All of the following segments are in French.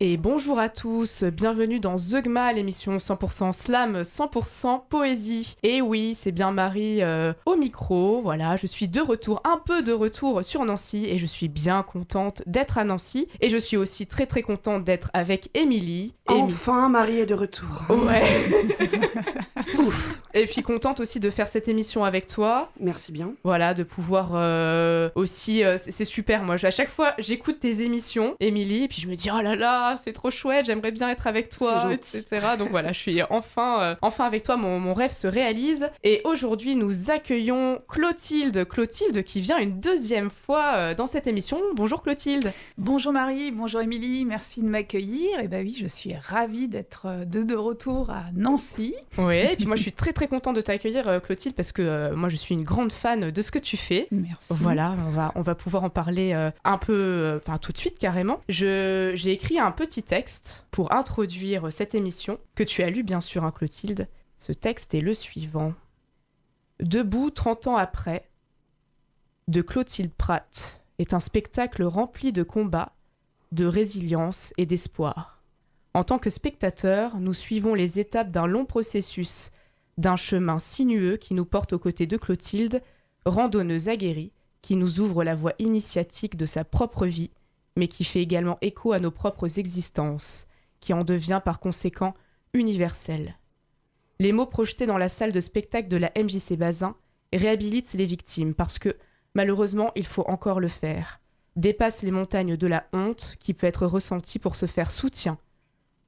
Et bonjour à tous, bienvenue dans Zeugma, l'émission 100% slam, 100% poésie. Et oui, c'est bien Marie au micro, voilà, je suis de retour, un peu de retour sur Nancy et je suis bien contente d'être à Nancy. Et je suis aussi très très contente d'être avec Émilie. Enfin, Marie est de retour. Ouais. Ouf. Et puis contente aussi de faire cette émission avec toi. Merci bien. Voilà, de pouvoir aussi, c'est super. Moi, à chaque fois, j'écoute tes émissions, Émilie, et puis je me dis, oh là là, c'est trop chouette, j'aimerais bien être avec toi, etc. Donc voilà, je suis enfin avec toi, mon rêve se réalise. Et aujourd'hui, nous accueillons Clotilde qui vient une deuxième fois dans cette émission. Bonjour Clotilde. Bonjour Marie, bonjour Émilie, merci de m'accueillir. Et bah oui, je suis ravie d'être de retour à Nancy. Oui, et puis moi je suis très très contente de t'accueillir Clotilde parce que moi je suis une grande fan de ce que tu fais. Merci. Voilà, on va pouvoir en parler un peu, tout de suite carrément. J'ai écrit un petit texte pour introduire cette émission, que tu as lu bien sûr, hein, Clotilde. Ce texte est le suivant. Debout 30 ans après, de Clotilde Pratt, est un spectacle rempli de combats, de résilience et d'espoir. En tant que spectateurs, nous suivons les étapes d'un long processus, d'un chemin sinueux qui nous porte aux côtés de Clotilde, randonneuse aguerrie, qui nous ouvre la voie initiatique de sa propre vie, mais qui fait également écho à nos propres existences, qui en devient par conséquent universelle. Les mots projetés dans la salle de spectacle de la MJC Bazin réhabilitent les victimes parce que, malheureusement, il faut encore le faire, dépasse les montagnes de la honte qui peut être ressentie pour se faire soutien,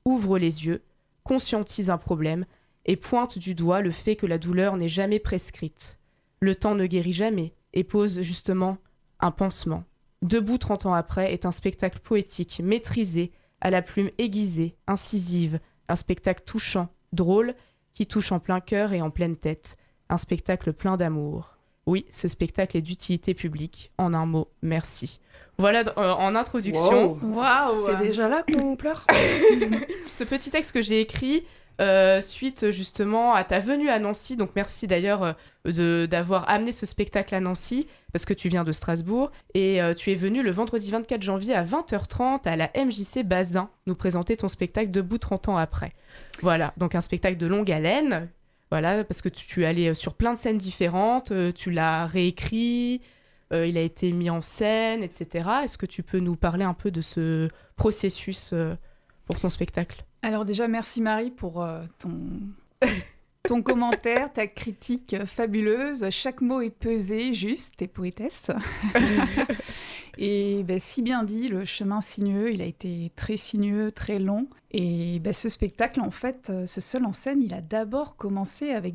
ouvre les yeux, conscientise un problème et pointe du doigt le fait que la douleur n'est jamais prescrite. Le temps ne guérit jamais et pose justement un pansement. Debout 30 ans après est un spectacle poétique, maîtrisé, à la plume aiguisée, incisive, un spectacle touchant, drôle, qui touche en plein cœur et en pleine tête, un spectacle plein d'amour. Oui, ce spectacle est d'utilité publique. En un mot, merci. Voilà en introduction. Wow. C'est déjà là qu'on pleure. Ce petit texte que j'ai écrit suite justement à ta venue à Nancy. Donc merci d'ailleurs d'avoir amené ce spectacle à Nancy parce que tu viens de Strasbourg. Et tu es venu le vendredi 24 janvier à 20h30 à la MJC Bazin nous présenter ton spectacle Debout 30 ans après. Voilà, donc un spectacle de longue haleine. Voilà, parce que tu es allé sur plein de scènes différentes, tu l'as réécrit, il a été mis en scène, etc. Est-ce que tu peux nous parler un peu de ce processus pour ton spectacle ? Alors déjà, merci Marie pour ton commentaire, ta critique fabuleuse. Chaque mot est pesé, juste, t'es poétesse. Et si bien dit, le chemin sinueux, il a été très sinueux, très long. Et ce spectacle, en fait, ce seul en scène, il a d'abord commencé avec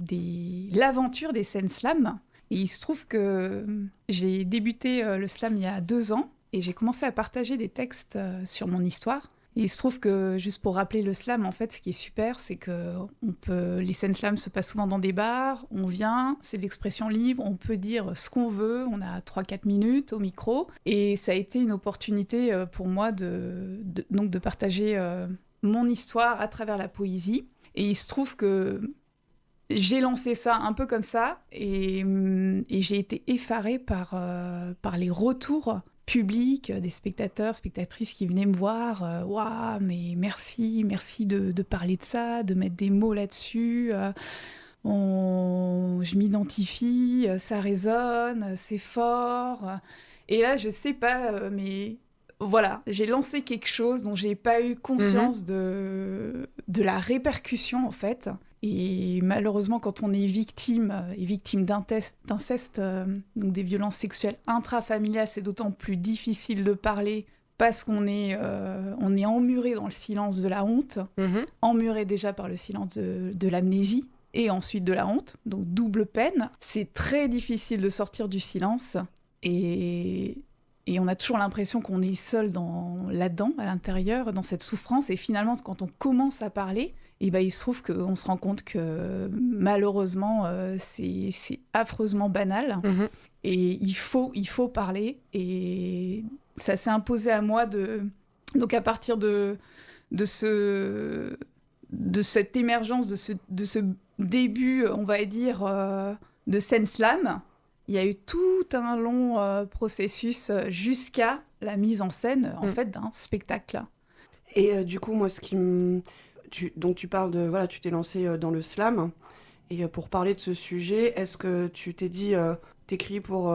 l'aventure des scènes slam. Et il se trouve que j'ai débuté le slam il y a 2 ans et j'ai commencé à partager des textes sur mon histoire. Et il se trouve que, juste pour rappeler le slam, en fait, ce qui est super, c'est que les scènes slam se passent souvent dans des bars, on vient, c'est de l'expression libre, on peut dire ce qu'on veut, on a 3-4 minutes au micro. Et ça a été une opportunité pour moi donc de partager mon histoire à travers la poésie. Et il se trouve que j'ai lancé ça un peu comme ça, et j'ai été effarée par les retours public, des spectateurs, spectatrices qui venaient me voir. Waouh, mais merci de parler de ça, de mettre des mots là-dessus. Je m'identifie, ça résonne, c'est fort. Et là, je sais pas, mais voilà, j'ai lancé quelque chose dont j'ai pas eu conscience de la répercussion, en fait. Et malheureusement, quand on est victime d'inceste, donc des violences sexuelles intrafamiliales, c'est d'autant plus difficile de parler parce qu'on est emmuré dans le silence de la honte, emmuré déjà par le silence de l'amnésie et ensuite de la honte, donc double peine. C'est très difficile de sortir du silence et on a toujours l'impression qu'on est seul là-dedans, à l'intérieur, dans cette souffrance. Et finalement, quand on commence à parler, il se trouve qu'on se rend compte que malheureusement, c'est affreusement banal. Et il faut parler. Et ça s'est imposé à moi donc à partir de cette émergence, de ce début, on va dire, de scène slam. Il y a eu tout un long processus jusqu'à la mise en scène, en fait, d'un spectacle. Et du coup, moi, donc tu parles de... Voilà, tu t'es lancé dans le slam. Et pour parler de ce sujet, est-ce que tu t'es dit... T'écris pour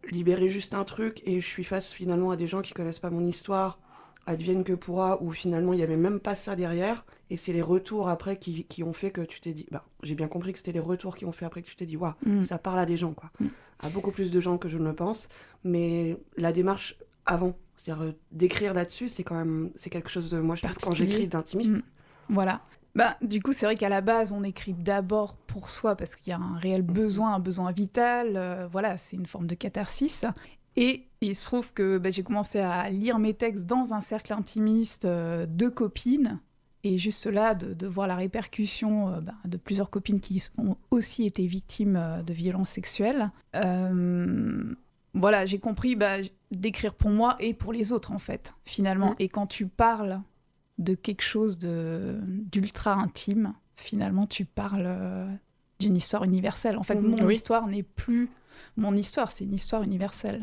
libérer juste un truc et je suis face finalement à des gens qui connaissent pas mon histoire, advienne que pourra, ou finalement il y avait même pas ça derrière, et c'est les retours après qui ont fait que tu t'es dit... j'ai bien compris que c'était les retours qui ont fait après que tu t'es dit, waouh, ça parle à des gens, quoi. À beaucoup plus de gens que je ne le pense, mais la démarche avant, c'est-à-dire d'écrire là-dessus, c'est quelque chose de... Moi, je trouve, quand j'écris, d'intimiste. Voilà. Du coup, c'est vrai qu'à la base, on écrit d'abord pour soi parce qu'il y a un réel besoin, un besoin vital. Voilà, c'est une forme de catharsis. Et il se trouve que j'ai commencé à lire mes textes dans un cercle intimiste de copines. Et juste là, de voir la répercussion de plusieurs copines qui ont aussi été victimes de violences sexuelles. Voilà, j'ai compris d'écrire pour moi et pour les autres, en fait, finalement. Et quand tu parles de quelque chose d'ultra intime, finalement, tu parles d'une histoire universelle. En fait, mon histoire n'est plus mon histoire, c'est une histoire universelle.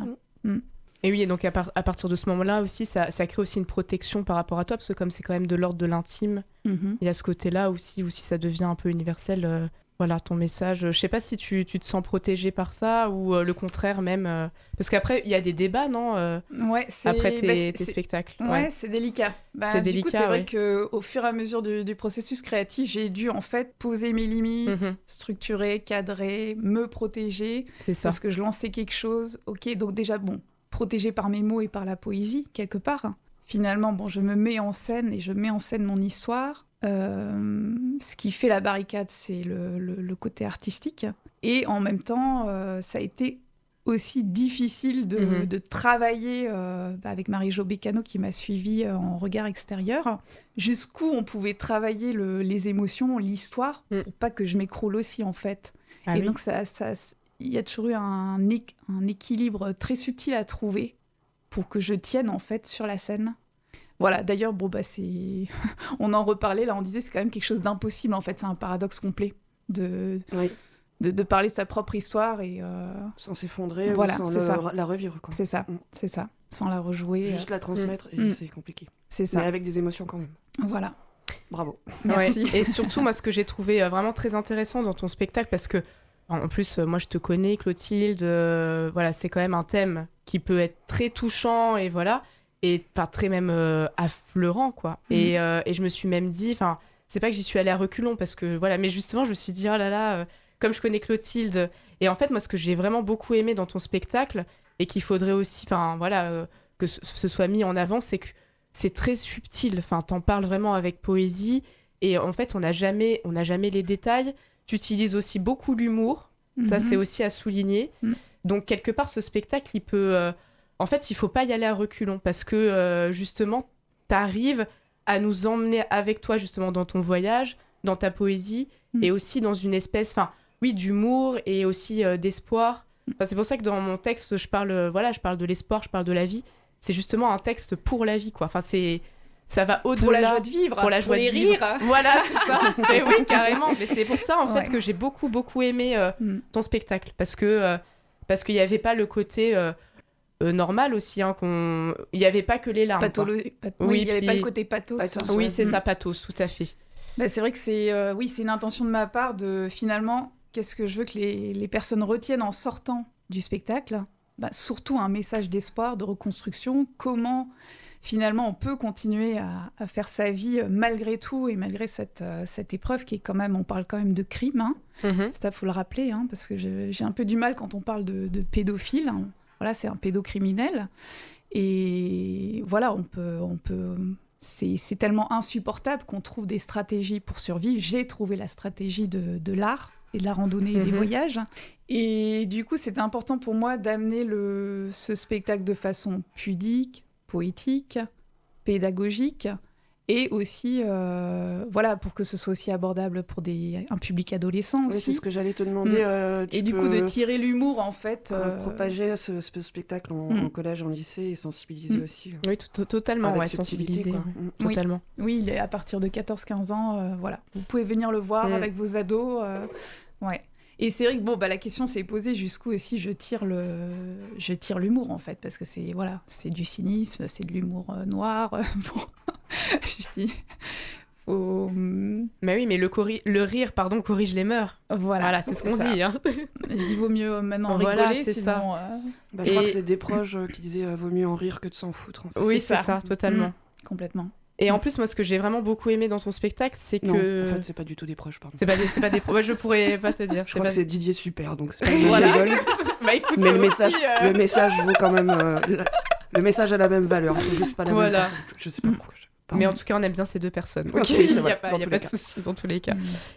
Et oui, et donc à partir de ce moment-là aussi, ça crée aussi une protection par rapport à toi, parce que comme c'est quand même de l'ordre de l'intime, il y a ce côté-là aussi, où si ça devient un peu universel, voilà, ton message. Je sais pas si tu te sens protégée par ça, ou le contraire même. Parce qu'après, il y a des débats, non après tes spectacles. Ouais, c'est délicat. C'est du délicat, coup, c'est vrai qu'au fur et à mesure du processus créatif, j'ai dû en fait poser mes limites, structurer, cadrer, me protéger. C'est ça. Parce que je lançais quelque chose. Ok, donc déjà, protégée par mes mots et par la poésie, quelque part. Finalement, je me mets en scène et je mets en scène mon histoire. Ce qui fait la barricade, c'est le côté artistique. Et en même temps, ça a été aussi difficile de travailler avec Marie-Jo Bécano qui m'a suivie en regard extérieur, jusqu'où on pouvait travailler les émotions, l'histoire, pour pas que je m'écroule aussi, en fait. Donc, il y a toujours eu un équilibre très subtil à trouver pour que je tienne, en fait, sur la scène. Voilà, d'ailleurs, on en reparlait, là, on disait c'est quand même quelque chose d'impossible, en fait, c'est un paradoxe complet de parler de sa propre histoire et... Sans s'effondrer, ou sans la revivre, quoi. C'est ça, c'est ça, sans la rejouer. Juste la transmettre, et c'est compliqué. C'est ça. Mais avec des émotions quand même. Voilà. Bravo. Merci. Ouais. Et surtout, moi, ce que j'ai trouvé vraiment très intéressant dans ton spectacle, parce que, en plus, moi, je te connais, Clotilde, voilà, c'est quand même un thème qui peut être très touchant, et voilà... et pas très même affleurant, quoi. Et je me suis même dit, enfin, c'est pas que j'y suis allée à reculons, parce que voilà, mais justement, je me suis dit, oh là là, comme je connais Clotilde. Et en fait, moi, ce que j'ai vraiment beaucoup aimé dans ton spectacle, et qu'il faudrait aussi, enfin, voilà, que ce soit mis en avant, c'est que c'est très subtil. Enfin, t'en parles vraiment avec poésie, et en fait, on n'a jamais les détails. Tu utilises aussi beaucoup l'humour, ça, c'est aussi à souligner. Donc, quelque part, ce spectacle, il peut... en fait, il faut pas y aller à reculons parce que, justement, t'arrives à nous emmener avec toi, justement, dans ton voyage, dans ta poésie, et aussi dans une espèce, d'humour et aussi d'espoir. Enfin, c'est pour ça que dans mon texte, je parle de l'espoir, je parle de la vie. C'est justement un texte pour la vie, quoi. Enfin, ça va au-delà. Pour la joie de vivre, pour la joie les de vivre. rires. Voilà, c'est ça. Et oui, carrément. Mais c'est pour ça, en fait, que j'ai beaucoup, beaucoup aimé ton spectacle. Parce qu'il n'y avait pas le côté... normal aussi, hein, il n'y avait pas que les larmes. Oui, il n'y avait pas le côté pathos. Oui, c'est ça, pathos, tout à fait. C'est vrai que c'est une intention de ma part de, finalement, qu'est-ce que je veux que les personnes retiennent en sortant du spectacle ? Surtout un message d'espoir, de reconstruction, comment finalement on peut continuer à faire sa vie malgré tout et malgré cette épreuve qui est quand même, on parle quand même de crime, hein. Ça, faut le rappeler, hein, parce que j'ai un peu du mal quand on parle de pédophile, hein. Voilà, c'est un pédocriminel. Et voilà, on peut c'est tellement insupportable qu'on trouve des stratégies pour survivre. J'ai trouvé la stratégie de l'art et de la randonnée et des voyages. Et du coup, c'était important pour moi d'amener ce spectacle de façon pudique, poétique, pédagogique, et aussi, pour que ce soit aussi abordable pour un public adolescent aussi. Oui, c'est ce que j'allais te demander. Et du coup, de tirer l'humour, en fait... propager ce spectacle en collège, en lycée, et sensibiliser aussi. Oui, totalement, sensibiliser. Totalement. Oui, il est à partir de 14-15 ans, voilà. Vous pouvez venir le voir avec vos ados. Ouais. Et c'est vrai que la question s'est posée jusqu'où aussi je tire l'humour en fait, parce que c'est du cynisme, c'est de l'humour noir. Bon, je dis, faut. Mais oui, mais le rire, corrige les mœurs. Voilà, c'est ce qu'on dit. Hein. Je dis vaut mieux maintenant Voilà, rigoler, c'est sinon. Je crois que c'est Desproges qui disait vaut mieux en rire que de s'en foutre. En fait. Oui, c'est ça, totalement. Complètement. Et en plus, moi, ce que j'ai vraiment beaucoup aimé dans ton spectacle, c'est que... Non, en fait, c'est pas du tout Desproges, pardon. C'est pas des je pourrais pas te dire. Je crois que c'est Didier Super, donc c'est pas Voilà. une Bah écoute, mais le le message vaut quand même... le message a la même valeur, c'est juste pas la même personne. Je sais pas pourquoi. Mais en tout cas, on aime bien ces deux personnes. Ok, Il c'est n'y vrai, a pas de souci dans tous les cas.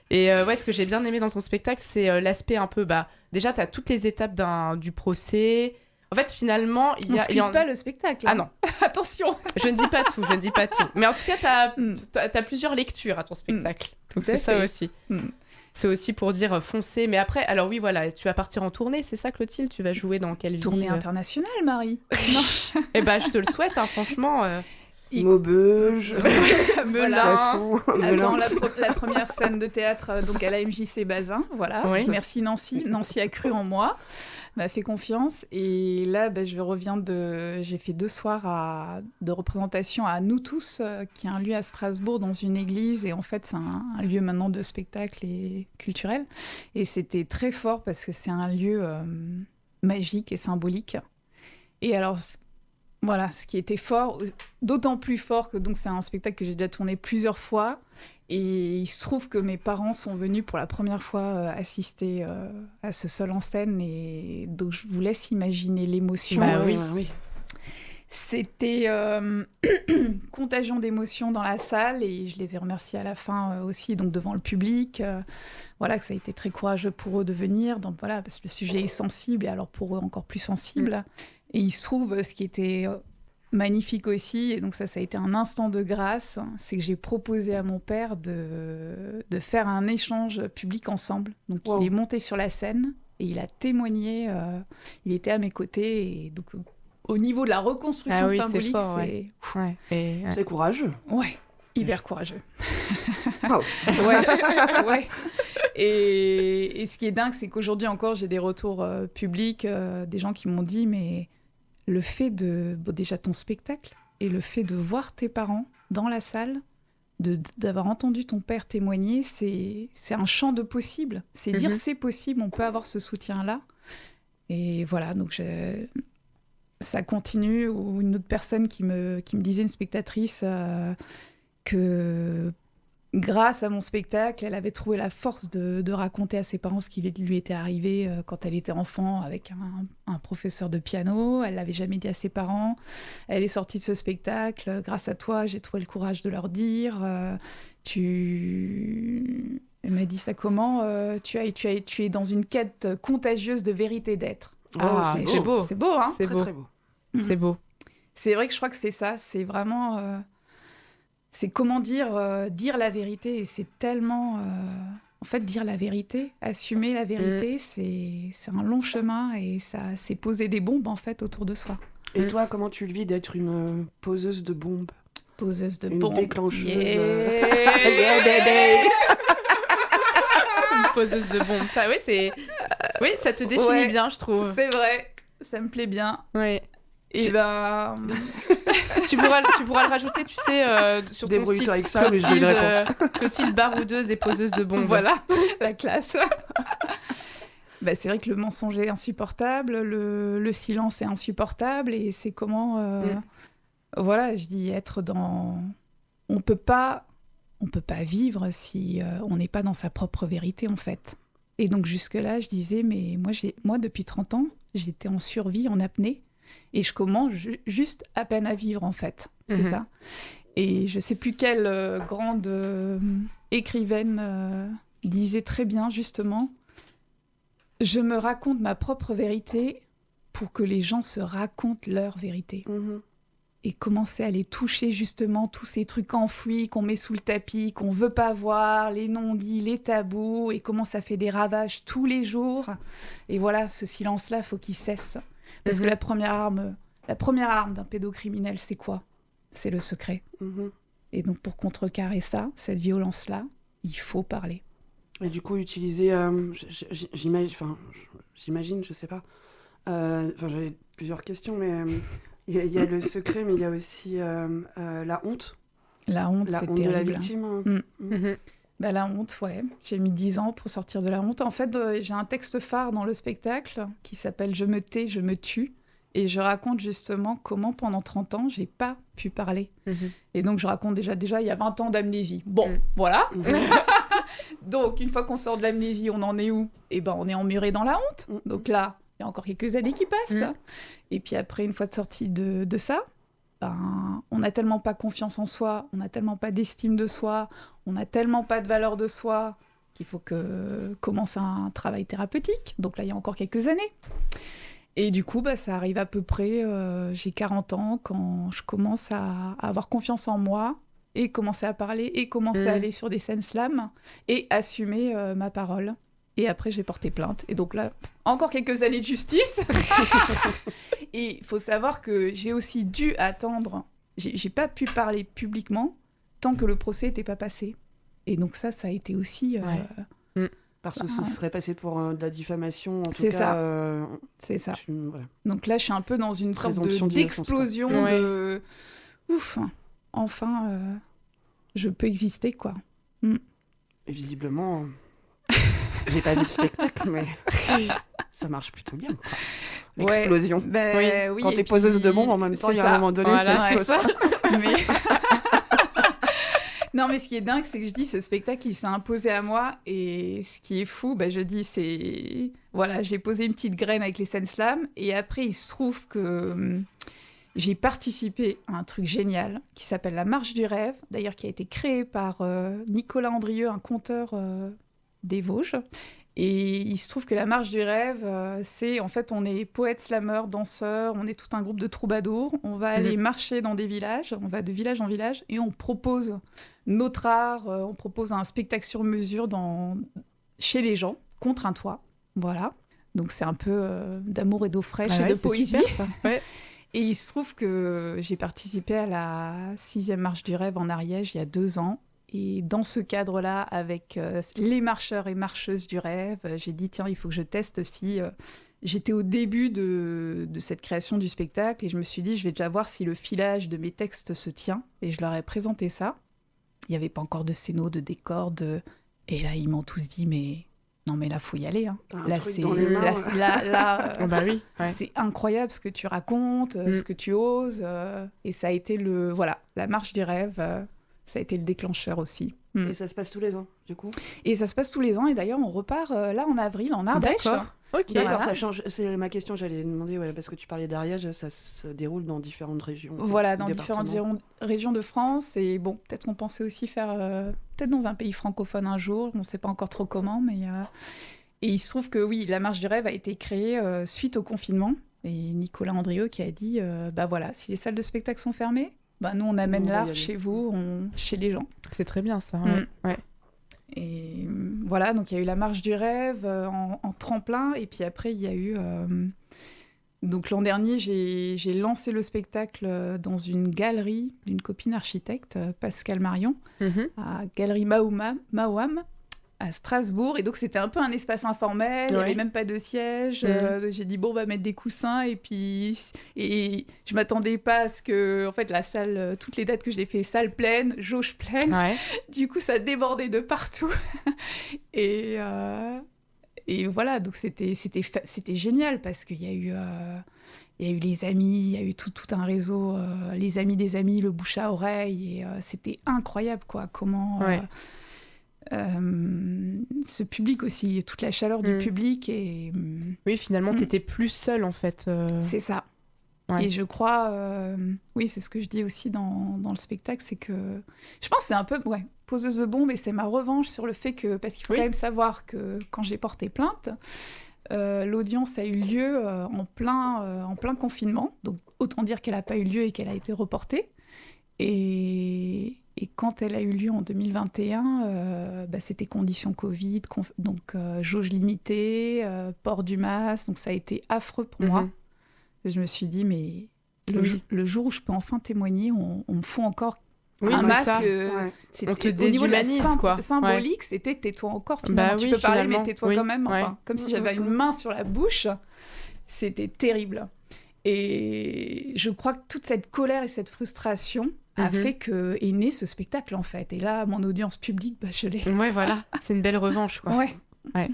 Et ce que j'ai bien aimé dans ton spectacle, c'est l'aspect un peu... déjà, tu as toutes les étapes du procès... En fait, finalement, on n'excuse pas le spectacle. Ah non. Attention. Je ne dis pas tout. Mais en tout cas, t'as plusieurs lectures à ton spectacle. Donc c'est ça aussi. C'est aussi pour dire foncer. Mais après, alors oui, voilà, tu vas partir en tournée, c'est ça, Clotilde? Tu vas jouer dans quelle ville? Tournée internationale, Marie. Non. Eh ben, je te le souhaite, hein, franchement. Maubeuge, Melun. Attends, la première scène de théâtre donc à la MJC Bazin, voilà. Oui. Merci Nancy. Nancy a cru en moi, m'a fait confiance. Et là, j'ai fait 2 soirs de représentation à Nous Tous, qui est un lieu à Strasbourg dans une église. Et en fait, c'est un lieu maintenant de spectacle et culturel. Et c'était très fort parce que c'est un lieu magique et symbolique. Et alors... Voilà, ce qui était fort, d'autant plus fort que donc c'est un spectacle que j'ai déjà tourné plusieurs fois. Et il se trouve que mes parents sont venus pour la première fois assister à ce seul en scène. Et donc je vous laisse imaginer l'émotion. Bah oui. C'était contagion d'émotions dans la salle et je les ai remerciés à la fin aussi, donc devant le public. Que ça a été très courageux pour eux de venir. Donc voilà, parce que le sujet est sensible et alors pour eux encore plus sensible. Et il se trouve, ce qui était magnifique aussi, et donc ça a été un instant de grâce, c'est que j'ai proposé à mon père de faire un échange public ensemble. Donc il est monté sur la scène et il a témoigné, il était à mes côtés. Et donc au niveau de la reconstruction symbolique, c'est fort, c'est courageux. Ouais, hyper courageux. Oh. Ouais. Et ce qui est dingue, c'est qu'aujourd'hui encore, j'ai des retours publics, des gens qui m'ont dit, mais le fait déjà ton spectacle et le fait de voir tes parents dans la salle, d'avoir entendu ton père témoigner, c'est un champ de possible. C'est dire c'est possible, on peut avoir ce soutien-là. Et voilà, donc ça continue. Ou une autre personne qui me disait, une spectatrice, que grâce à mon spectacle, elle avait trouvé la force de raconter à ses parents ce qui lui était arrivé quand elle était enfant avec un professeur de piano. Elle l'avait jamais dit à ses parents. Elle est sortie de ce spectacle. Grâce à toi, j'ai trouvé le courage de leur dire. Elle m'a dit ça comment tu es dans une quête contagieuse de vérité d'être. C'est beau. C'est beau, hein? C'est très, très beau. C'est beau. C'est vrai que je crois que c'est ça. C'est vraiment... c'est comment dire la vérité. Et c'est tellement... En fait, dire la vérité, assumer la vérité, c'est un long chemin et c'est poser des bombes, en fait, autour de soi. Et toi, comment tu le vis d'être une poseuse de bombes? Poseuse de une bombes. Déclencheuse. Yeah, bébé. Une poseuse de bombes. Ça, oui, ça te définit bien, je trouve. C'est vrai. Ça me plaît bien. Oui. Et tu pourras le rajouter, tu sais, sur ton site. Avec ça, mais je veux une réponse. Clotilde baroudeuse et poseuse de bombes. Voilà, la classe. C'est vrai que le mensonge est insupportable, le silence est insupportable, et c'est comment... Voilà, je dis être dans... On peut pas vivre si on n'est pas dans sa propre vérité, en fait. Et donc jusque-là, je disais, mais moi depuis 30 ans, j'étais en survie, en apnée, et je commence juste à peine à vivre, en fait. C'est ça. Et je sais plus quelle grande écrivaine disait très bien, justement, je me raconte ma propre vérité pour que les gens se racontent leur vérité. Et commencer à les toucher, justement, tous ces trucs enfouis qu'on met sous le tapis, qu'on veut pas voir, les non-dits, les tabous, et comment ça fait des ravages tous les jours. Et voilà, ce silence-là, faut qu'il cesse. Parce que la première arme d'un pédocriminel, c'est quoi? C'est le secret. Et donc, pour contrecarrer ça, cette violence-là, il faut parler. Et du coup, utiliser, j'imagine, je sais pas. J'avais plusieurs questions, mais il y a le secret, mais il y a aussi la honte. La honte, La c'est honte de la terrible. victime. Bah, la honte, ouais. J'ai mis 10 ans pour sortir de la honte. En fait, j'ai un texte phare dans le spectacle qui s'appelle « Je me tais, je me tue ». Et je raconte justement comment, pendant 30 ans, j'ai pas pu parler. Et donc, je raconte déjà, il y a 20 ans d'amnésie. Bon, voilà. Donc, une fois qu'on sort de l'amnésie, on en est où ? Eh ben, on est emmuré dans la honte. Donc là, il y a encore quelques années qui passent. Et puis après, une fois de sortie de ça, ben, on n'a tellement pas confiance en soi, on n'a tellement pas d'estime de soi, on n'a tellement pas de valeur de soi qu'il faut que commence un travail thérapeutique. Donc là, il y a encore quelques années. Et du coup, bah, ça arrive à peu près, j'ai 40 ans, quand je commence à avoir confiance en moi et commencer à parler et commencer à aller sur des scènes slam et assumer ma parole. Et après, j'ai porté plainte. Et donc là, encore quelques années de justice. Et il faut savoir que j'ai aussi dû attendre. J'ai pas pu parler publiquement tant que le procès n'était pas passé. Et donc ça a été aussi... Parce que ce serait passé pour de la diffamation, en tout c'est cas. Ça. C'est ça. Voilà. Donc là, je suis un peu dans une sorte d'explosion de... Ouf, enfin, je peux exister, quoi. Et visiblement... J'ai pas vu de spectacle, mais ça marche plutôt bien, quoi. L'explosion. Oui, quand t'es poseuse de bombes, en même temps, il y a un moment donné, ça explose. Mais... Non, mais ce qui est dingue, c'est que je dis, ce spectacle, il s'est imposé à moi. Et ce qui est fou, je dis, c'est... Voilà, j'ai posé une petite graine avec les scènes slam. Et après, il se trouve que j'ai participé à un truc génial qui s'appelle La Marche du Rêve. D'ailleurs, qui a été créé par Nicolas Andrieux, un conteur des Vosges. Et il se trouve que La Marche du Rêve, c'est... En fait, on est poètes, slameurs, danseurs, on est tout un groupe de troubadours. On va aller marcher dans des villages, on va de village en village, et on propose notre art, on propose un spectacle sur mesure chez les gens, contre un toit. Voilà. Donc c'est un peu d'amour et d'eau fraîche et de poésie. Super, ça. Ouais. Et il se trouve que j'ai participé à la 6e Marche du Rêve en Ariège il y a 2 ans. Et dans ce cadre-là, avec les marcheurs et marcheuses du rêve, j'ai dit, tiens, il faut que je teste si... J'étais au début de cette création du spectacle et je me suis dit, je vais déjà voir si le filage de mes textes se tient. Et je leur ai présenté ça. Il n'y avait pas encore de scéno, de décor, Et là, ils m'ont tous dit, mais... Non, mais là, faut y aller. Là, c'est... C'est incroyable ce que tu racontes, ce que tu oses. Et ça a été la marche du rêve... Ça a été le déclencheur aussi. Et ça se passe tous les ans, du coup ? Et ça se passe tous les ans. Et d'ailleurs, on repart là en avril, en Ardèche. D'accord. Okay. D'accord, ça change. C'est ma question, j'allais demander, parce que tu parlais d'Ariège, ça se déroule dans différentes régions. Voilà, dans différentes régions de France. Et bon, peut-être qu'on pensait aussi faire... peut-être dans un pays francophone un jour. On ne sait pas encore trop comment, mais... Et il se trouve que oui, La Marche du Rêve a été créée suite au confinement. Et Nicolas Andrieux qui a dit, si les salles de spectacle sont fermées, nous, on amène l'art chez vous, chez les gens. C'est très bien, ça. Ouais. Et voilà, donc il y a eu La Marche du Rêve en tremplin. Et puis après, il y a eu... Donc l'an dernier, j'ai lancé le spectacle dans une galerie d'une copine architecte, Pascal Marion, à Galerie Mauam, à Strasbourg. Et donc, c'était un peu un espace informel. Il n'y avait même pas de siège. J'ai dit, on va mettre des coussins. Et je ne m'attendais pas à ce que, en fait, la salle, toutes les dates que j'ai fait, salle pleine, jauge pleine. Ouais. Du coup, ça débordait de partout. Et voilà, donc c'était génial parce qu'il y a eu... Il y a eu les amis, il y a eu tout un réseau, les amis des amis, le bouche à oreille. Et c'était incroyable, quoi. Comment... ce public aussi, toute la chaleur du public. Et, oui, finalement, t'étais plus seule, en fait. C'est ça. Ouais. Et je crois... oui, c'est ce que je dis aussi dans le spectacle, c'est que... Je pense que c'est un peu... poseuse de bombes, et c'est ma revanche sur le fait que... Parce qu'il faut quand même savoir que quand j'ai porté plainte, l'audience a eu lieu en plein confinement. Donc, autant dire qu'elle n'a pas eu lieu et qu'elle a été reportée. Et quand elle a eu lieu en 2021, c'était conditions Covid, donc jauge limitée, port du masque. Donc ça a été affreux pour moi. Et je me suis dit, mais le jour où je peux enfin témoigner, on me fout encore Oui, un c'est masque, ça. c'était On te au niveau de la déshumanise, quoi. symbolique, c'était tais-toi encore finalement. Bah Tu oui, peux parler, finalement. mais tais-toi Oui. quand même. Enfin, Ouais. comme si j'avais une main sur la bouche. C'était terrible. Et je crois que toute cette colère et cette frustration a fait que est né ce spectacle en fait. Et là, mon audience publique, bah, je l'ai. Ouais, voilà. C'est une belle revanche, quoi. Ouais.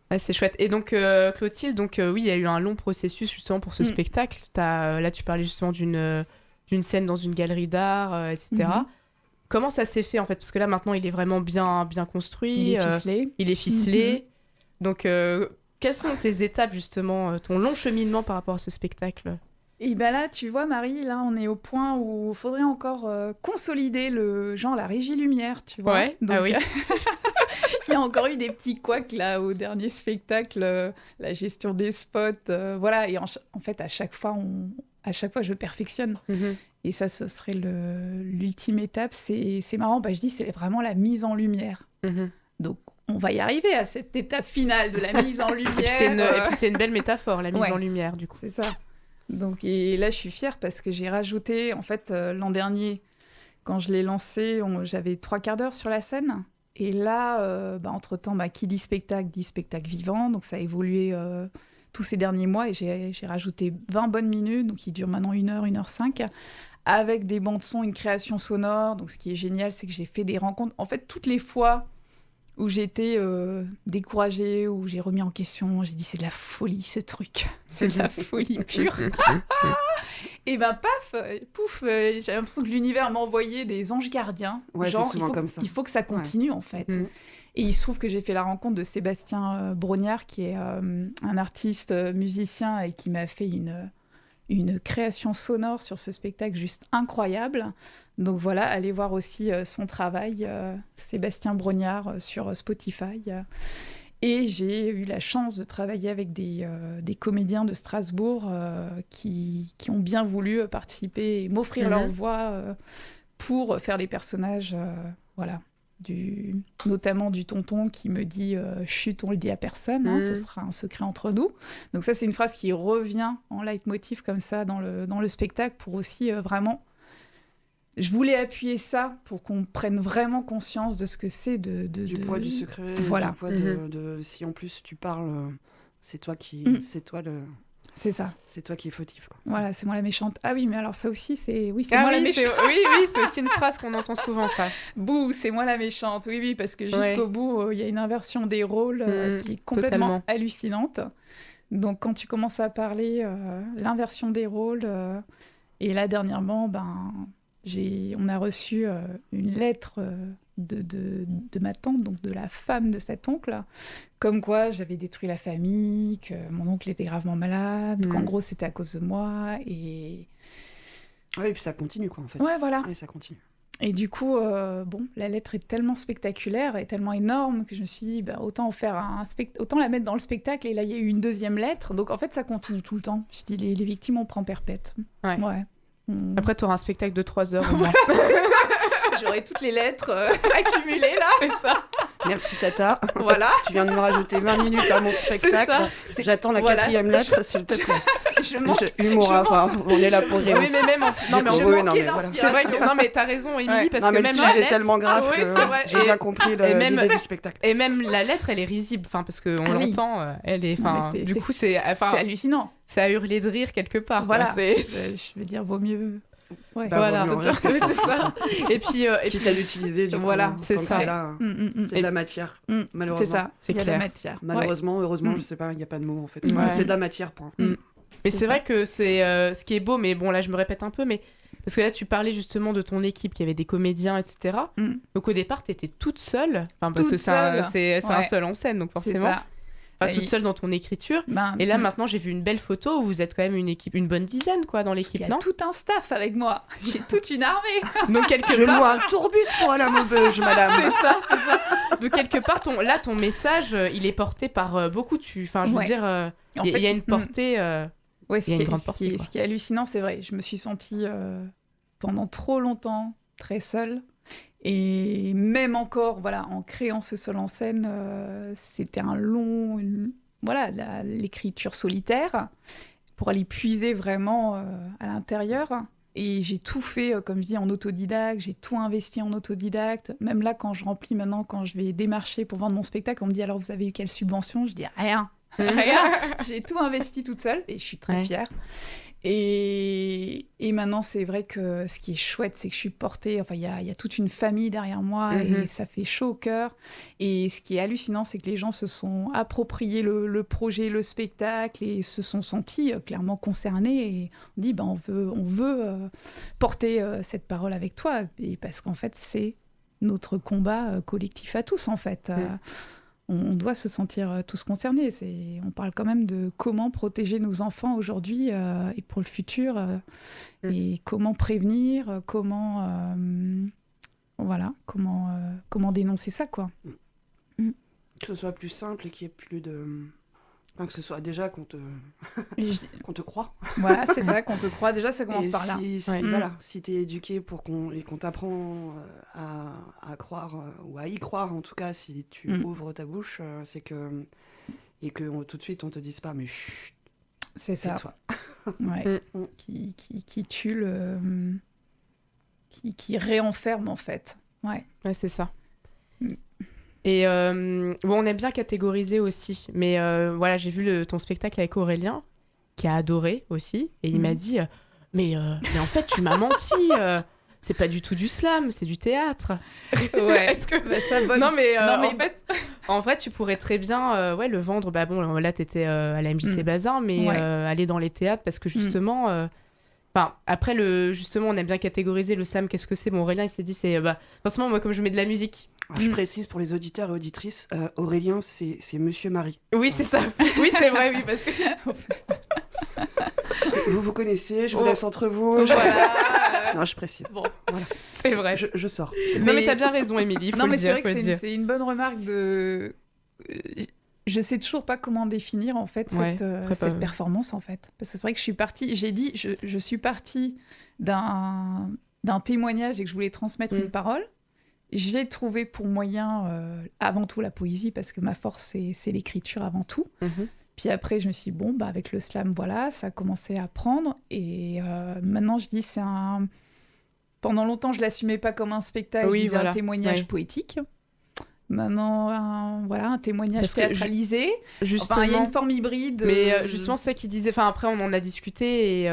Ouais, c'est chouette. Et donc, Clotilde, donc, oui, il y a eu un long processus justement pour ce spectacle. Là, tu parlais justement d'une scène dans une galerie d'art, etc. Comment ça s'est fait, en fait? Parce que là, maintenant, il est vraiment bien construit. Il est ficelé. Il est ficelé. Donc, quelles sont tes étapes, justement, ton long cheminement par rapport à ce spectacle? Et ben là, tu vois, Marie, là, on est au point où il faudrait encore consolider la régie lumière, tu vois. Ouais, Donc, ah oui. il y a encore eu des petits couacs là au dernier spectacle, la gestion des spots, voilà. Et en fait, à chaque fois, je perfectionne. Et ça, ce serait l'ultime étape. C'est marrant, je dis, c'est vraiment la mise en lumière. Donc, on va y arriver à cette étape finale de la mise en lumière. Et puis, c'est une belle métaphore, la mise en lumière, du coup. C'est ça. Donc, et là, je suis fière parce que j'ai rajouté, en fait, l'an dernier, quand je l'ai lancé, j'avais 3/4 d'heure sur la scène. Et là, entre-temps, qui dit spectacle vivant. Donc, ça a évolué tous ces derniers mois. Et j'ai rajouté 20 bonnes minutes. Donc, il dure maintenant 1h, 1h05. Avec des bandes-sons, une création sonore. Donc, ce qui est génial, c'est que j'ai fait des rencontres. En fait, toutes les fois où j'étais découragée, où j'ai remis en question, j'ai dit c'est de la folie ce truc, c'est de la folie pure. Et paf, pouf, j'ai l'impression que l'univers m'a envoyé des anges gardiens. Ouais, genre, c'est souvent comme ça. Il faut que ça continue en fait. Et il se trouve que j'ai fait la rencontre de Sébastien Brognard, qui est un artiste musicien et qui m'a fait une création sonore sur ce spectacle juste incroyable. Donc voilà, allez voir aussi son travail, Sébastien Brognard, sur Spotify. Et j'ai eu la chance de travailler avec des comédiens de Strasbourg qui ont bien voulu participer et m'offrir leur voix pour faire les personnages, voilà. Notamment du tonton qui me dit chut, on le dit à personne, ce sera un secret entre nous. Donc ça, c'est une phrase qui revient en leitmotiv comme ça dans le spectacle pour aussi vraiment... Je voulais appuyer ça pour qu'on prenne vraiment conscience de ce que c'est du poids du secret, voilà. du poids si en plus tu parles, c'est toi qui... C'est ça. C'est toi qui es fautif, quoi. Voilà, c'est moi la méchante. Ah oui, mais alors ça aussi, c'est moi la méchante. Oui, c'est aussi une phrase qu'on entend souvent, ça. Bouh, c'est moi la méchante. Oui, parce que jusqu'au bout, il y a une inversion des rôles qui est complètement hallucinante. Donc, quand tu commences à parler l'inversion des rôles, et là, dernièrement, on a reçu une lettre de ma tante, donc de la femme de cet oncle, comme quoi j'avais détruit la famille, que mon oncle était gravement malade, qu'en gros c'était à cause de moi, et... Ouais, et puis ça continue, quoi, en fait. Ouais, voilà. Et ça continue. Et du coup, la lettre est tellement spectaculaire et tellement énorme que je me suis dit, autant autant la mettre dans le spectacle. Et là, il y a eu une deuxième lettre. Donc, en fait, ça continue tout le temps. Je dis, les victimes, on prend perpète. Ouais. Après, tu auras un spectacle de 3 heures. J'aurai toutes les lettres accumulées, là. C'est ça. Merci, Tata. Voilà. Tu viens de me rajouter 20 minutes à mon spectacle. J'attends la 4e lettre, s'il te plaît. On est là pour rire. Oui, mais même c'est vrai que... Non, mais t'as raison, Émilie, parce que même même le la sujet est lettre... tellement grave que j'ai bien compris l'idée du spectacle. Et même la lettre, elle est risible, parce qu'on l'entend, elle est... Du coup, c'est hallucinant. C'est à hurler de rire quelque part. Voilà. Je veux dire, vaut mieux... Ouais. Voilà, c'est ça. Et puis, quitte à l'utiliser, du coup, c'est ça. C'est là, c'est de la matière, malheureusement. C'est ça, il y a de la matière. Malheureusement, heureusement, je sais pas, il n'y a pas de mots en fait. C'est de la matière, point. Mais c'est vrai que c'est ce qui est beau, mais bon, là je me répète un peu, mais parce que là tu parlais justement de ton équipe qui avait des comédiens, etc. Donc au départ, tu étais toute seule, parce que c'est un seul en scène, donc forcément. Toute seule dans ton écriture. Et là, maintenant, j'ai vu une belle photo où vous êtes quand même une équipe, une bonne dizaine, quoi, dans l'équipe, non ? Il y a tout un staff avec moi. J'ai toute une armée. Donc, je loue un tourbus pour aller à Maubeuge, madame. C'est ça. Donc, quelque part, ton message, il est porté par beaucoup. Je veux dire, il y a une portée... ce qui est hallucinant, c'est vrai. Je me suis sentie pendant trop longtemps très seule. Et même encore, en créant ce seul en scène, c'était l'écriture solitaire pour aller puiser vraiment à l'intérieur. Et j'ai tout fait, comme je dis, en autodidacte. J'ai tout investi en autodidacte. Même là, quand je remplis maintenant, quand je vais démarcher pour vendre mon spectacle, on me dit alors vous avez eu quelle subvention ? Je dis rien. J'ai tout investi toute seule et je suis très fière. Et maintenant, c'est vrai que ce qui est chouette, c'est que je suis portée. Enfin, il y a toute une famille derrière moi et ça fait chaud au cœur. Et ce qui est hallucinant, c'est que les gens se sont appropriés le projet, le spectacle et se sont sentis clairement concernés. Et on dit, on veut porter cette parole avec toi. Et parce qu'en fait, c'est notre combat collectif à tous, en fait. On doit se sentir tous concernés. On parle quand même de comment protéger nos enfants aujourd'hui et pour le futur, et comment prévenir, comment dénoncer ça, quoi. Que ce soit plus simple et qu'il y ait plus de... Enfin, que ce soit déjà qu'on te croit. Voilà, c'est ça, qu'on te croit. Déjà, ça commence par là. Voilà, si t'es éduqué et qu'on t'apprend à croire, ou à y croire en tout cas, si tu ouvres ta bouche, c'est que... Et que tout de suite, on te dise pas, mais chut, c'est ça. Toi. Ouais. Qui tue le... Qui réenferme, en fait. Ouais, c'est ça. Et on aime bien catégoriser aussi. Mais voilà, j'ai vu ton spectacle avec Aurélien, qui a adoré aussi. Et il m'a dit, mais en fait, tu m'as menti. C'est pas du tout du slam, c'est du théâtre. Ouais. Est-ce que... ça bonne... Non, mais en fait, tu pourrais très bien le vendre. Bah bon, là, t'étais à la MJC Bazin, mais aller dans les théâtres parce que justement... après, justement, on aime bien catégoriser le slam. Qu'est-ce que c'est ? Bon, Aurélien, il s'est dit, forcément, moi, comme je mets de la musique... Alors, je précise pour les auditeurs et auditrices, Aurélien, c'est Monsieur Marie. Oui, c'est ça. Oui, c'est vrai, oui, parce que... Parce que vous connaissez, je vous laisse entre vous. Non, je précise. Bon, voilà. C'est vrai. Je sors. Non, mais t'as bien raison, Émilie. Non, mais c'est vrai que c'est une bonne remarque de... Je sais toujours pas comment définir, en fait, cette performance, en fait. Parce que c'est vrai que je suis partie... J'ai dit, je suis partie d'un témoignage et que je voulais transmettre une parole. J'ai trouvé pour moyen, avant tout, la poésie, parce que ma force, c'est l'écriture avant tout. Puis après, je me suis dit, avec le slam, voilà, ça a commencé à prendre. Et maintenant, je dis, Pendant longtemps, je ne l'assumais pas comme un spectacle, je disais un témoignage poétique. Maintenant, un témoignage théâtralisé. Justement, il y a une forme hybride. Mais justement, c'est ça qu'il disait. Enfin, après, on en a discuté et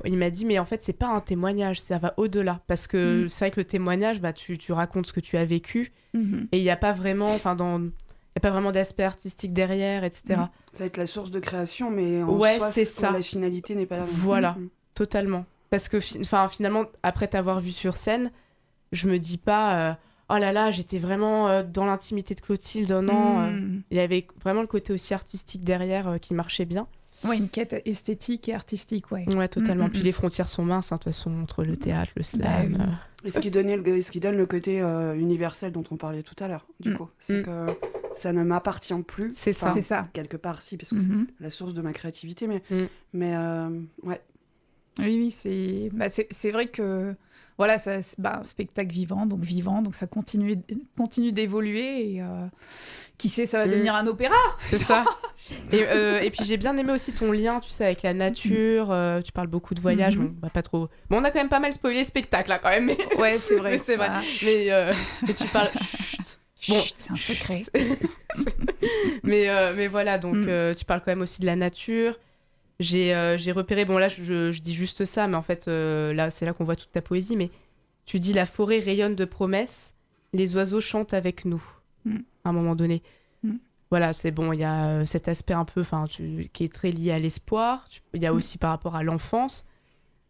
il m'a dit, mais en fait, c'est pas un témoignage, ça va au-delà. Parce que c'est vrai que le témoignage, tu racontes ce que tu as vécu et il n'y a pas vraiment, il n'y a pas vraiment d'aspect artistique derrière, etc. Ça va être la source de création, mais en soi, c'est ça. La finalité n'est pas la même. Voilà, totalement. Parce que finalement, après t'avoir vu sur scène, je me dis pas... oh là là, j'étais vraiment dans l'intimité de Clotilde. Non, il y avait vraiment le côté aussi artistique derrière qui marchait bien. Ouais, une quête esthétique et artistique, ouais. Ouais, totalement. Puis les frontières sont minces, de toute façon, entre le théâtre, le slam. Et ce qui donne le côté universel dont on parlait tout à l'heure, du coup. C'est que ça ne m'appartient plus. C'est ça. Quelque part, si, parce que c'est la source de ma créativité, mais ouais. Oui, c'est vrai que... Voilà, c'est un spectacle vivant, donc ça continue d'évoluer et qui sait, ça va devenir un opéra. C'est ça. Et puis j'ai bien aimé aussi ton lien, tu sais, avec la nature. Tu parles beaucoup de voyage, pas trop. Bon, on a quand même pas mal spoilé le spectacle là, quand même. Mais... Ouais, c'est vrai. Mais c'est vrai. Mais tu parles. Chut. Bon, c'est un secret. mais voilà, donc tu parles quand même aussi de la nature. J'ai repéré, bon là je dis juste ça, mais en fait là c'est là qu'on voit toute ta poésie, mais tu dis la forêt rayonne de promesses, les oiseaux chantent avec nous, à un moment donné. Voilà, c'est bon, il y a cet aspect un peu qui est très lié à l'espoir, il y a aussi par rapport à l'enfance.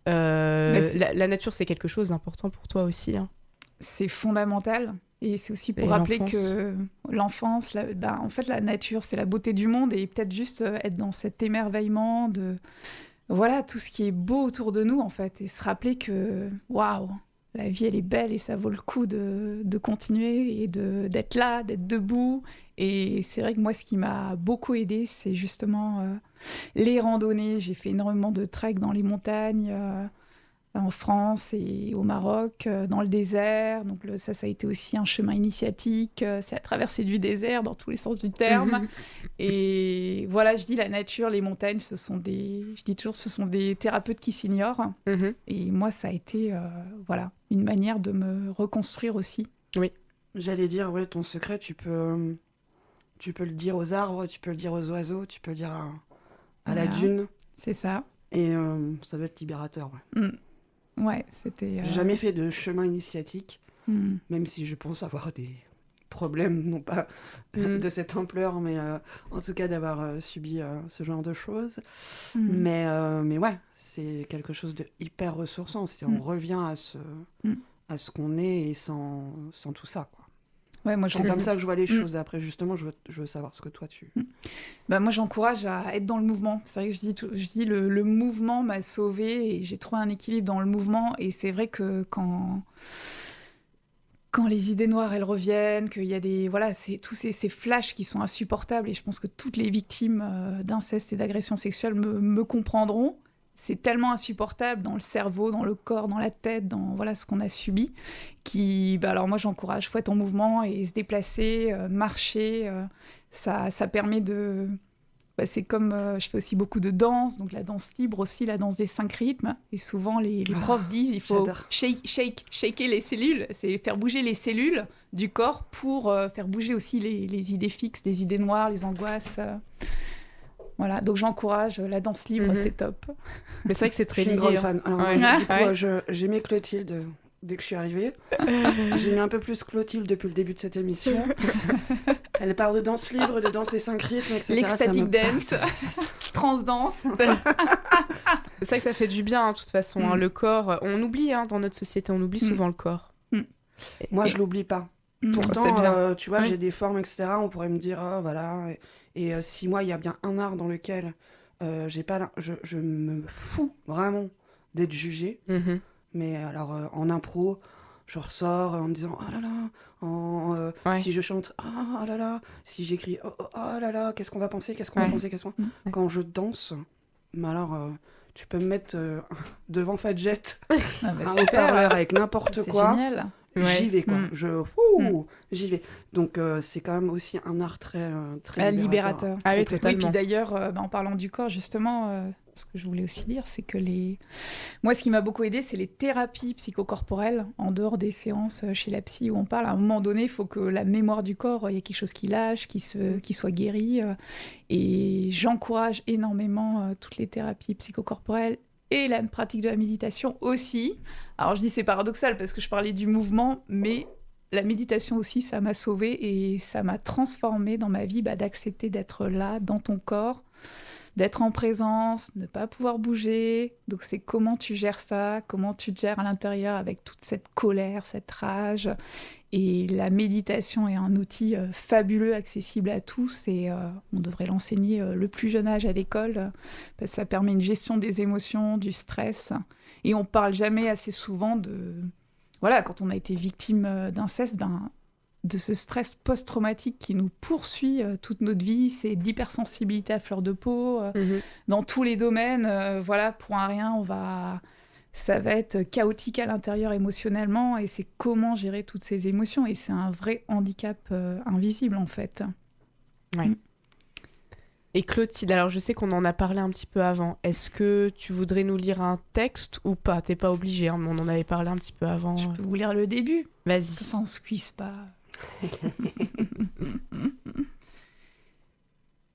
La nature c'est quelque chose d'important pour toi aussi. Hein. C'est fondamental. Et c'est aussi pour rappeler que l'enfance, en fait, la nature, c'est la beauté du monde et peut-être juste être dans cet émerveillement de tout ce qui est beau autour de nous, en fait. Et se rappeler que, waouh, la vie, elle est belle et ça vaut le coup de continuer et d'être là, d'être debout. Et c'est vrai que moi, ce qui m'a beaucoup aidée, c'est justement les randonnées. J'ai fait énormément de trek dans les montagnes. en France et au Maroc, dans le désert. Donc ça a été aussi un chemin initiatique. C'est la traversée du désert dans tous les sens du terme. Et voilà, je dis la nature, les montagnes, je dis toujours, ce sont des thérapeutes qui s'ignorent. Et moi, ça a été une manière de me reconstruire aussi. Oui. J'allais dire, ouais, ton secret, tu peux le dire aux arbres, tu peux le dire aux oiseaux, tu peux le dire à la dune. C'est ça. Et ça doit être libérateur, ouais. Ouais, c'était... J'ai jamais fait de chemin initiatique, même si je pense avoir des problèmes, non pas de cette ampleur, mais en tout cas d'avoir subi ce genre de choses. Mais ouais, c'est quelque chose de hyper ressourçant. On revient à ce qu'on est et sans tout ça, quoi. Ouais, moi, c'est comme ça que je vois les choses. Après, justement, je veux savoir ce que toi, tu... Moi, j'encourage à être dans le mouvement. C'est vrai que je dis le mouvement m'a sauvée et j'ai trouvé un équilibre dans le mouvement. Et c'est vrai que quand les idées noires, elles reviennent, qu'il y a c'est tous ces flashs qui sont insupportables. Et je pense que toutes les victimes d'inceste et d'agression sexuelle me comprendront. C'est tellement insupportable dans le cerveau, dans le corps, dans la tête, dans ce qu'on a subi, alors moi j'encourage, faut être en mouvement et se déplacer, marcher, ça permet de... c'est comme, je fais aussi beaucoup de danse, donc la danse libre aussi, la danse des 5 rythmes, et souvent les profs disent, il faut shaker les cellules, c'est faire bouger les cellules du corps pour faire bouger aussi les idées fixes, les idées noires, les angoisses... Voilà, donc j'encourage la danse libre, c'est top. Mais c'est vrai que c'est très lié. Je suis une grande fan. Alors, du coup, j'aimais Clotilde dès que je suis arrivée. J'aimais un peu plus Clotilde depuis le début de cette émission. Elle parle de danse libre, de danse des 5 rythmes, etc. L'ecstatic dance, transdance. C'est vrai que ça fait du bien, de toute façon. Le corps, on oublie dans notre société, on oublie souvent le corps. Moi, je l'oublie pas. Pourtant, tu vois, j'ai des formes, etc. On pourrait me dire, voilà... Et si moi, il y a bien un art dans lequel je me fous vraiment d'être jugée. Mais alors, en impro, je ressors en me disant « Oh là là !» Si je chante « Oh là là !» Si j'écris « Oh là là !» Qu'est-ce qu'on va penser ? Quand je danse, mais alors, tu peux me mettre devant Fadjet, un haut-parleur avec n'importe quoi. C'est génial. J'y vais, quoi. J'y vais. Donc, c'est quand même aussi un art très libérateur. Ah oui, totalement. Oui, puis d'ailleurs, en parlant du corps, justement, ce que je voulais aussi dire, c'est que moi, ce qui m'a beaucoup aidée, c'est les thérapies psychocorporelles, en dehors des séances chez la psy où on parle. À un moment donné, il faut que la mémoire du corps, il y ait quelque chose qui lâche, qui soit guéri. Et j'encourage énormément toutes les thérapies psychocorporelles et la pratique de la méditation aussi. Alors je dis c'est paradoxal parce que je parlais du mouvement, mais la méditation aussi, ça m'a sauvée et ça m'a transformée dans ma vie, d'accepter d'être là, dans ton corps, d'être en présence, ne pas pouvoir bouger. Donc c'est comment tu gères ça, comment tu te gères à l'intérieur avec toute cette colère, cette rage. Et la méditation est un outil fabuleux, accessible à tous et on devrait l'enseigner le plus jeune âge à l'école parce que ça permet une gestion des émotions, du stress. Et on parle jamais assez souvent quand on a été victime d'inceste, de ce stress post-traumatique qui nous poursuit toute notre vie. C'est d'hypersensibilité à fleur de peau, dans tous les domaines. Pour un rien, ça va être chaotique à l'intérieur émotionnellement et c'est comment gérer toutes ces émotions. Et c'est un vrai handicap invisible, en fait. Ouais. Et Clotilde, alors je sais qu'on en a parlé un petit peu avant. Est-ce que tu voudrais nous lire un texte ou pas ? T'es pas obligée, mais on en avait parlé un petit peu avant. Je peux vous lire le début. Vas-y. Comme ça, on se cuise pas.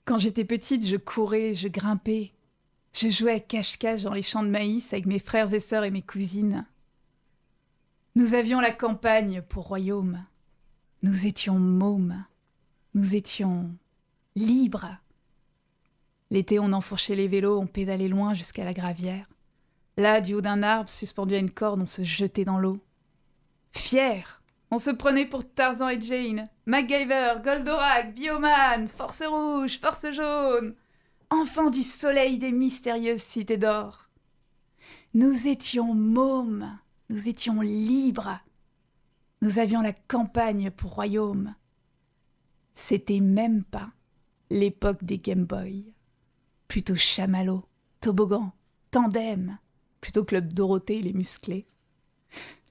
Quand j'étais petite, je courais, je grimpais. Je jouais à cache-cache dans les champs de maïs avec mes frères et sœurs et mes cousines. Nous avions la campagne pour royaume. Nous étions mômes. Nous étions libres. L'été, on enfourchait les vélos, on pédalait loin jusqu'à la gravière. Là, du haut d'un arbre, suspendu à une corde, on se jetait dans l'eau. Fiers, on se prenait pour Tarzan et Jane, MacGyver, Goldorak, Bioman, Force Rouge, Force Jaune, enfants du soleil des mystérieuses cités d'or. Nous étions mômes, nous étions libres. Nous avions la campagne pour royaume. C'était même pas l'époque des Game Boy. Plutôt chamallow, toboggan, tandem, plutôt Club Dorothée, les musclés.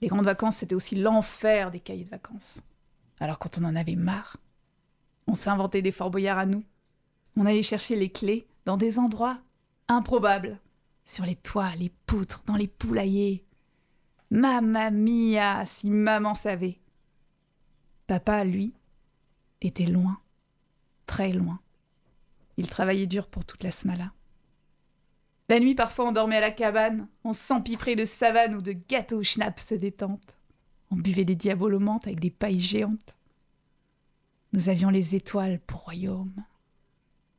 Les grandes vacances, c'était aussi l'enfer des cahiers de vacances. Alors quand on en avait marre, on s'inventait des Fort Boyard à nous. On allait chercher les clés dans des endroits improbables. Sur les toits, les poutres, dans les poulaillers. Mamma mia, si maman savait. Papa, lui, était loin, très loin. Il travaillait dur pour toute la smala. La nuit, parfois, on dormait à la cabane, on s'empiffrait de savane ou de gâteaux schnapps détente. On buvait des diabolomantes avec des pailles géantes. Nous avions les étoiles pour royaume.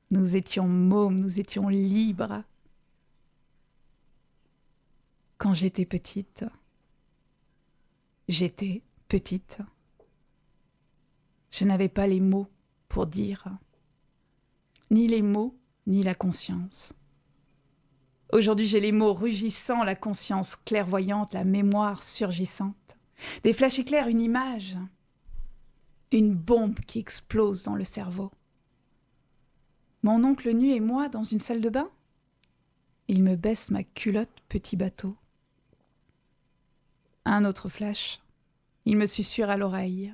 Nous étions mômes, nous étions libres. Quand j'étais petite, je n'avais pas les mots pour dire, ni les mots, ni la conscience. Aujourd'hui, j'ai les mots rugissants, la conscience clairvoyante, la mémoire surgissante. Des flashs éclairs, une image. Une bombe qui explose dans le cerveau. Mon oncle nu et moi dans une salle de bain. Il me baisse ma culotte petit bateau. Un autre flash. Il me susurre à l'oreille.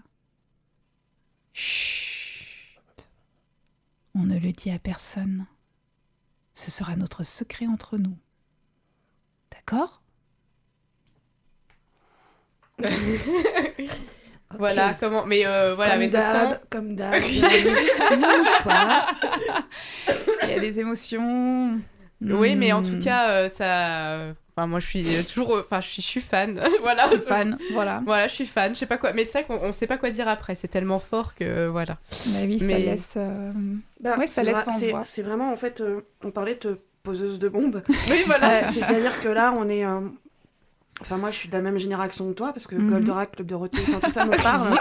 Chut. On ne le dit à personne. Ce sera notre secret entre nous. D'accord ? Voilà, comment... Mais voilà, Comme mais de toute façon... comme d'hab. Mon choix. Il y a des émotions. Oui, mais en tout cas, ça... Enfin, moi, je suis toujours... Enfin, je suis fan. Voilà. Fan, voilà. Voilà, je suis fan. Je sais pas quoi... Mais c'est vrai qu'on sait pas quoi dire après. C'est tellement fort que... Voilà. Bah oui, ça Mais- laisse... Bah, Ouais, ça laisse sans voix. c'est vraiment, en fait, on parlait de poseuse de bombes. Oui, voilà. C'est-à-dire que là, on est... Enfin, moi, je suis de la même génération que toi, parce que Goldorak, Club Dorothée, enfin, tout ça me parle.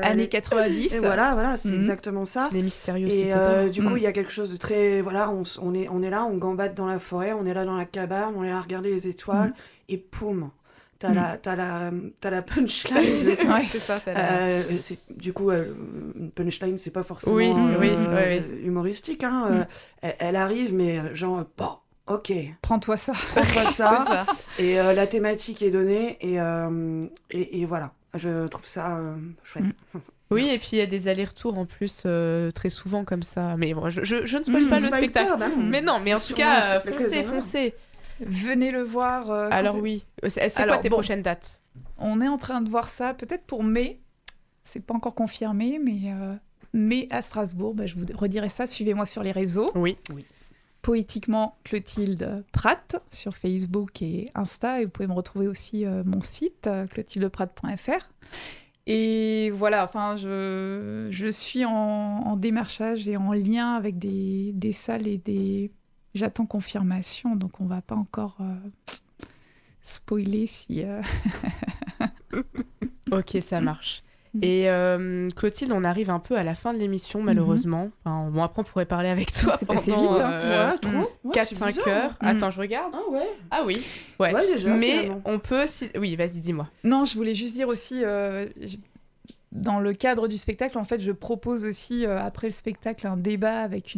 Années 90. Et voilà, c'est Mhm. exactement ça. Les mystérieux Et cités du coup, il y a quelque chose de très... Voilà, on est là, on gambade dans la forêt, on est là dans la cabane, on est là à regarder les étoiles, et poum, t'as la punchline. Ouais. C'est ça, t'as la- Du coup, une punchline, c'est pas forcément Oui, oui. humoristique. Hein, elle arrive, mais genre, bon, ok, Prends-toi ça. prends-toi C'est ça. ça. Et la thématique est donnée, et voilà. Je trouve ça chouette. Oui, Merci. et puis il y a des allers-retours en plus très souvent comme ça. Mais bon, je ne spoil pas le Spoil spectacle. pas, bah non. Mais non, mais en tout Sûrement, cas, peut-être foncez, l'occasion, foncez. Venez le voir. Alors quand- oui, c'est quoi Alors, tes bon. prochaines dates? On est en train de voir ça, peut-être pour mai. C'est pas encore confirmé, mais mai à Strasbourg. Bah, je vous redirai ça. Suivez-moi sur les réseaux. Oui. Poétiquement Clotilde Pratt sur Facebook et Insta. Et vous pouvez me retrouver aussi mon site, clotildepratt.fr. Et voilà, enfin, je suis en démarchage et en lien avec des salles et des... J'attends confirmation, donc on va pas encore spoiler si... Ok, ça marche. Et Clotilde, on arrive un peu à la fin de l'émission, malheureusement. Enfin, bon, après, on pourrait parler avec toi C'est passé pendant vite, hein. Ouais, trop. Ouais, c'est 4-5 bizarre, heures. hein. Attends, je regarde. Ah ouais. Ah oui, ouais. Ouais, déjà, Mais finalement. on peut... Oui, vas-y, dis-moi. Non, je voulais juste dire aussi, dans le cadre du spectacle, en fait, je propose aussi, après le spectacle, un débat avec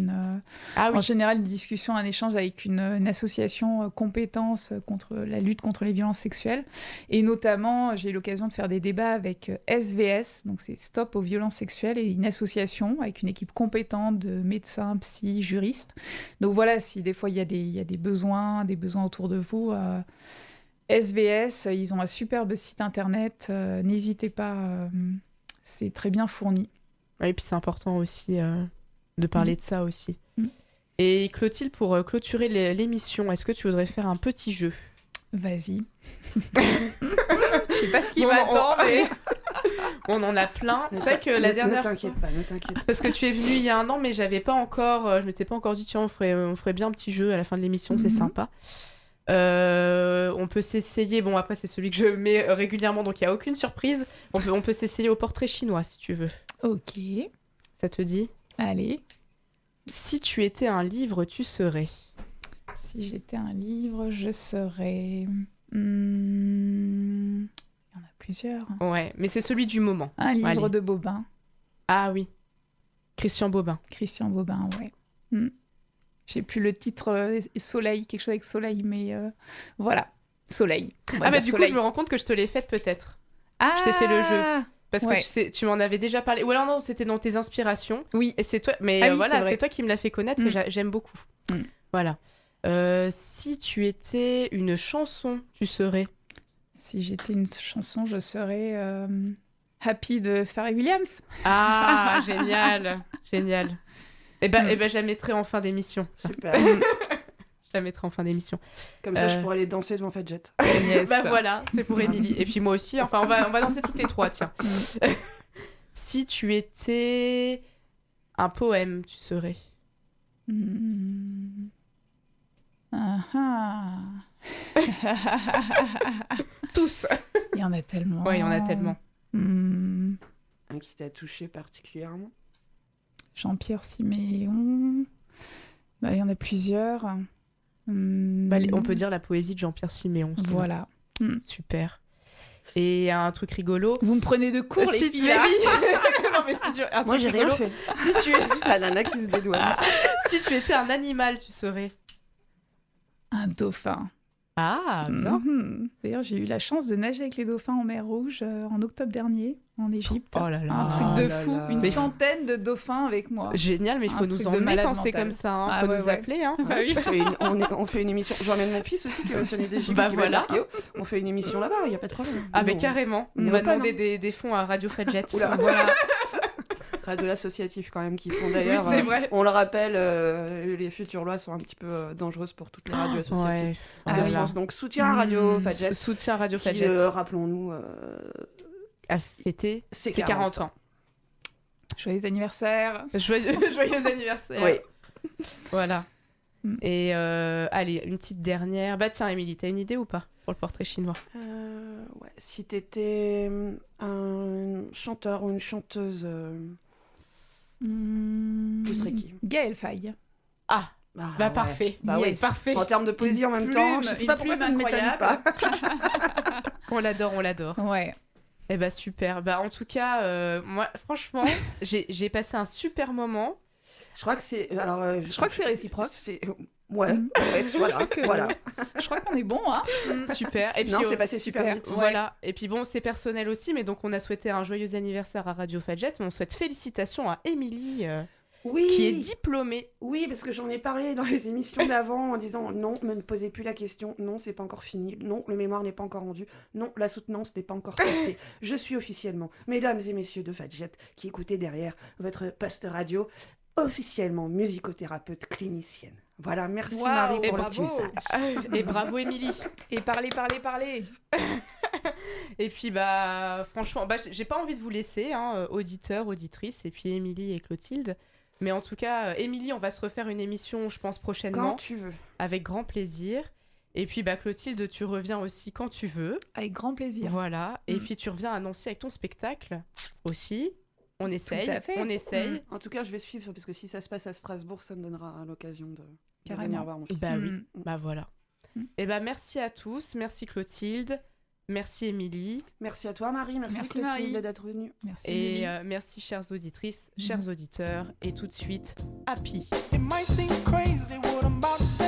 Ah en oui, général, une discussion, un échange avec une association compétence contre la lutte contre les violences sexuelles. Et notamment, j'ai eu l'occasion de faire des débats avec SVS, donc c'est Stop aux violences sexuelles, et une association avec une équipe compétente de médecins, psy, juristes. Donc voilà, si des fois il y a des besoins autour de vous... SVS, ils ont un superbe site internet, n'hésitez pas, c'est très bien fourni. et puis c'est important aussi de parler de ça aussi. Et Clotilde, pour clôturer l'émission, est-ce que tu voudrais faire un petit jeu? Vas-y. Je sais pas ce qui Bon, m'attend, mais... On en a plein. Ne C'est vrai que la dernière Ne t'inquiète fois... pas, ne t'inquiète pas. Parce que tu es venue il y a un an, mais j'avais pas encore... je m'étais pas encore dit, tiens, on ferait bien un petit jeu à la fin de l'émission, c'est sympa. On peut s'essayer... Bon, après, c'est celui que je mets régulièrement, donc il n'y a aucune surprise. On peut s'essayer au portrait chinois, si tu veux. Ok, Ça te dit? allez. Si tu étais un livre, tu serais... Si j'étais un livre, je serais... Il y en a plusieurs. Ouais, mais c'est celui du moment. Un livre Allez. de Bobin. Ah oui. Christian Bobin. Christian Bobin, ouais. J'ai plus le titre Soleil, quelque chose avec Soleil, mais voilà. Soleil. Ah bah du coup, je me rends compte que je te l'ai faite peut-être. Ah, Je t'ai fait le jeu. Parce ouais. que tu m'en avais déjà parlé. Ou alors non, c'était dans tes inspirations. Oui. Et c'est toi. Mais Ah oui, voilà, c'est c'est toi qui me l'as fait connaître et j'aime beaucoup. Voilà. Si tu étais une chanson, tu serais. Si j'étais une chanson, je serais Happy de Pharrell Williams. Ah, génial. Génial. Et ben, je la mettrai en fin d'émission. Super. Je la mettrai en fin d'émission. Comme ça, je pourrais aller danser devant Fadjet. Yes. Bah voilà, c'est pour Émilie. Et puis moi aussi. Enfin, on va danser toutes les trois, tiens. Si tu étais un poème, tu serais. Tous. Il y en a tellement. Ouais, il y en a tellement. Un qui t'a touché particulièrement? Jean-Pierre Siméon. Bah, il y en a plusieurs. On peut dire la poésie de Jean-Pierre Siméon. Voilà. Super. Et un truc rigolo. Vous me prenez de court, les Si filles, tu là. Non, mais si tu... un Moi, truc j'ai rien rigolo. fait. Si tu... La nana qui se dédouane. si tu étais un animal, tu serais. Un dauphin. Ah, bien. D'ailleurs, j'ai eu la chance de nager avec les dauphins en mer Rouge en octobre dernier, en Égypte. Oh là là. Un truc de là fou. là. Une Mais- centaine de dauphins avec moi. Génial, mais il faut Un nous truc de emmener malade quand c'est mental. comme ça. Hein. Ah Faut ouais, nous ouais. appeler. Hein. Bah oui. On fait une émission. J'emmène mon fils aussi qui est passionné d'Égypte. Bah qui va voilà. à l'Archéo. On fait une émission là-bas, il n'y a pas de problème. Ah, mais Non. carrément. On On va ira pas, demander des fonds à Radio Fadjet. Oula. Voilà. De l'associatif quand même qui font d'ailleurs. Oui, c'est vrai. On le rappelle, les futures lois sont un petit peu dangereuses pour toutes les radios associatives Ouais. de Voilà. France. Donc soutien à Radio Fadjet. Soutien Radio Qui, Fadjet. rappelons-nous, A fêté ses ses 40 ans. Joyeux anniversaire. Joyeux anniversaire. Oui. Voilà. Mm. Et allez, une petite dernière. Bah tiens, Émilie, t'as une idée ou pas pour le portrait chinois? Ouais. Si t'étais un chanteur ou une chanteuse, tu serais qui? Gaël Faye. Ah, Bah bah ouais. parfait. Bah Yes. ouais, Parfait. En termes de poésie en même Une temps, plume, je sais une pas pourquoi plume ça ne m'étonne incroyable. pas. On l'adore, on l'adore. Ouais. Eh bah super. Bah en tout cas, moi, franchement, j'ai passé un super moment. Je crois que c'est. Alors, Je crois que c'est réciproque. Ouais, en fait, voilà. voilà. Je crois qu'on est bon, hein. Super. Et puis, Non, c'est passé super vite. Voilà. Et puis bon, c'est personnel aussi, mais donc on a souhaité un joyeux anniversaire à Radio Fadjet, mais on souhaite félicitations à Émilie, Oui. qui est diplômée. Oui, parce que j'en ai parlé dans les émissions d'avant en disant non, ne me posez plus la question, non, c'est pas encore fini, non, le mémoire n'est pas encore rendu, non, la soutenance n'est pas encore passée. Je suis officiellement, mesdames et messieurs de Fadjet, qui écoutez derrière votre poste radio, officiellement musicothérapeute clinicienne. Voilà, merci Wow, Marie et pour le petit bravo. message. Et bravo Émilie. Et parlez. Et puis bah franchement, bah, j'ai pas envie de vous laisser, hein, auditeurs, auditrices, et puis Émilie et Clotilde. Mais en tout cas, Émilie, on va se refaire une émission, je pense, prochainement. Quand tu veux. Avec grand plaisir. Et puis bah Clotilde, tu reviens aussi quand tu veux. Avec grand plaisir. Voilà. Et puis tu reviens à Nancy avec ton spectacle aussi. On essaye. à fait. On essaye. En tout cas, je vais suivre parce que si ça se passe à Strasbourg, ça me donnera l'occasion de Carrément. venir voir mon fils. Bah oui. Mm. Bah voilà. Et bah merci à tous. Merci Clotilde. Merci Émilie. Merci à toi Marie, merci Merci, Clotilde Marie. d'être venue. Merci. Et Émilie. merci chères auditrices, chers auditeurs. Et tout de suite, Happy. It might seem crazy what I'm about to say.